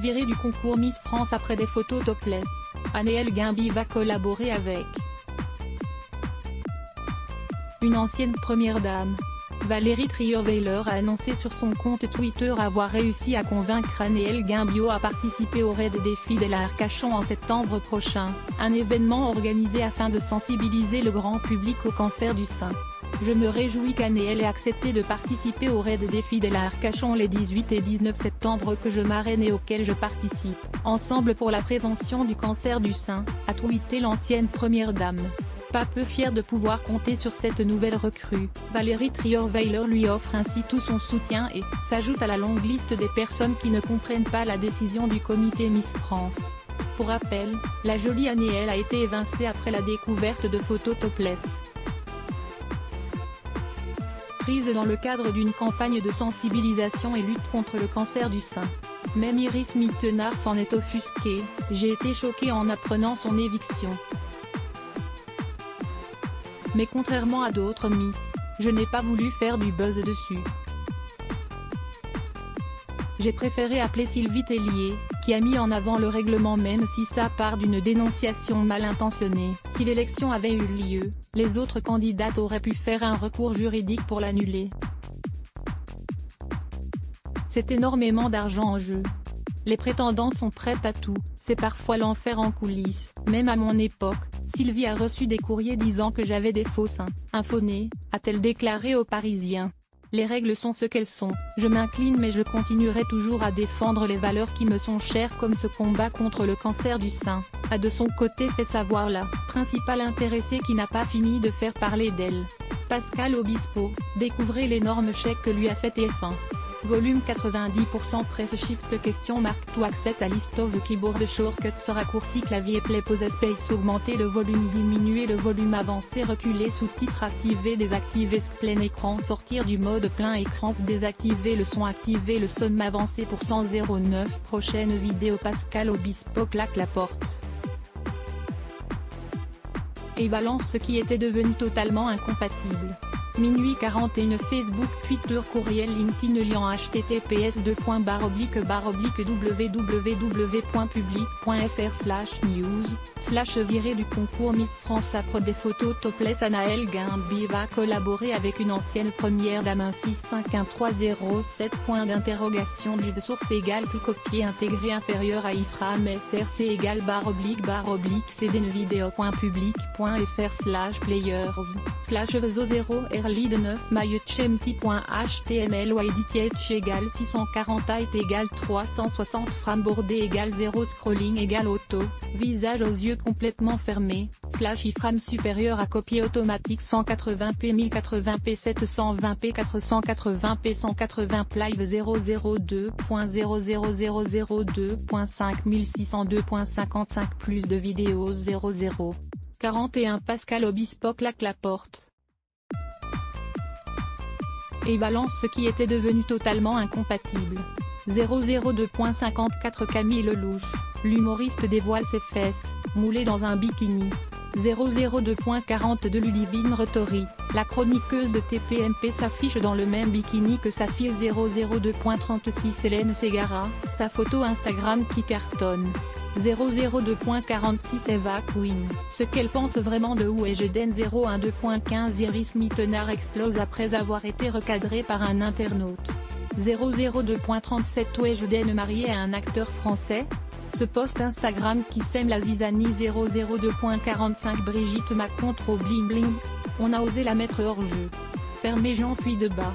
Virée du concours Miss France après des photos topless, Anéelle Guimby va collaborer avec une ancienne première dame. Valérie Trierweiler a annoncé sur son compte Twitter avoir réussi à convaincre Anéelle Guimby à participer au Raid des Fidèles à Arcachon en septembre prochain, un événement organisé afin de sensibiliser le grand public au cancer du sein. Je me réjouis qu'Anéelle ait accepté de participer au Raid des Fidèles à Arcachon les 18 et 19 septembre que je marraine et auquel je participe, ensemble pour la prévention du cancer du sein, a tweeté l'ancienne première dame. Pas peu fière de pouvoir compter sur cette nouvelle recrue, Valérie Trierweiler lui offre ainsi tout son soutien et s'ajoute à la longue liste des personnes qui ne comprennent pas la décision du comité Miss France. Pour rappel, la jolie Anéelle a été évincée après la découverte de photos topless prises dans le cadre d'une campagne de sensibilisation et lutte contre le cancer du sein. Même Iris Mittenard s'en est offusquée: « J'ai été choquée en apprenant son éviction. Mais contrairement à d'autres Miss, je n'ai pas voulu faire du buzz dessus. J'ai préféré appeler Sylvie Tellier, qui a mis en avant le règlement même si ça part d'une dénonciation mal intentionnée. Si l'élection avait eu lieu, les autres candidates auraient pu faire un recours juridique pour l'annuler. C'est énormément d'argent en jeu. Les prétendantes sont prêtes à tout, c'est parfois l'enfer en coulisses. Même à mon époque, Sylvie a reçu des courriers disant que j'avais des faux seins. Un faux nez, a-t-elle déclaré aux Parisiens. Les règles sont ce qu'elles sont, je m'incline mais je continuerai toujours à défendre les valeurs qui me sont chères comme ce combat contre le cancer du sein, a de son côté fait savoir la principale intéressée qui n'a pas fini de faire parler d'elle. Pascal Obispo, découvrez l'énorme chèque que lui a fait TF1. Volume 90% Press Shift Question marque to access à list of keyboard shortcuts raccourci clavier play pause space augmenter le volume diminuer le volume avancer reculer sous-titres activer désactiver plein écran sortir du mode plein écran désactiver le son activer le son avancer pour 109 prochaine vidéo Pascal Obispo claque la porte et balance ce qui était devenu totalement incompatible. Minuit 41 Facebook Twitter Courriel LinkedIn Lien https://www.public.fr/news/ virée du concours Miss France après des photos topless Anéelle Guimby va collaborer avec une ancienne première dame 1651307 point d'interrogation de source égale plus copier intégré inférieur à ifram src égale //cdnvideo.public.fr/players/vezo0 lead 9 mychempty.html edith égale 640 height égale 360 frame bordé égale 0 scrolling égale auto, visage aux yeux complètement fermés, /iframe supérieur à copier automatique 180p 1080p 720p 480p 180 live 002.00002.5602.55 plus de vidéos 00. 41 Pascal Obispo claque la porte et balance ce qui était devenu totalement incompatible. 002.54 Camille Lelouch, l'humoriste dévoile ses fesses, moulées dans un bikini. 002.42 Ludivine Rettori, la chroniqueuse de TPMP s'affiche dans le même bikini que sa fille. 002.36 Hélène Ségara, sa photo Instagram qui cartonne. 002.46 Eva Queen, ce qu'elle pense vraiment de Ujeden. 012.15 Iris Mittenard explose après avoir été recadrée par un internaute. 002.37 Ujeden marié à un acteur français. Ce post Instagram qui sème la zizanie. 002.45 Brigitte Macron trop bling bling, on a osé la mettre hors jeu. Fermez Jean puis de bas.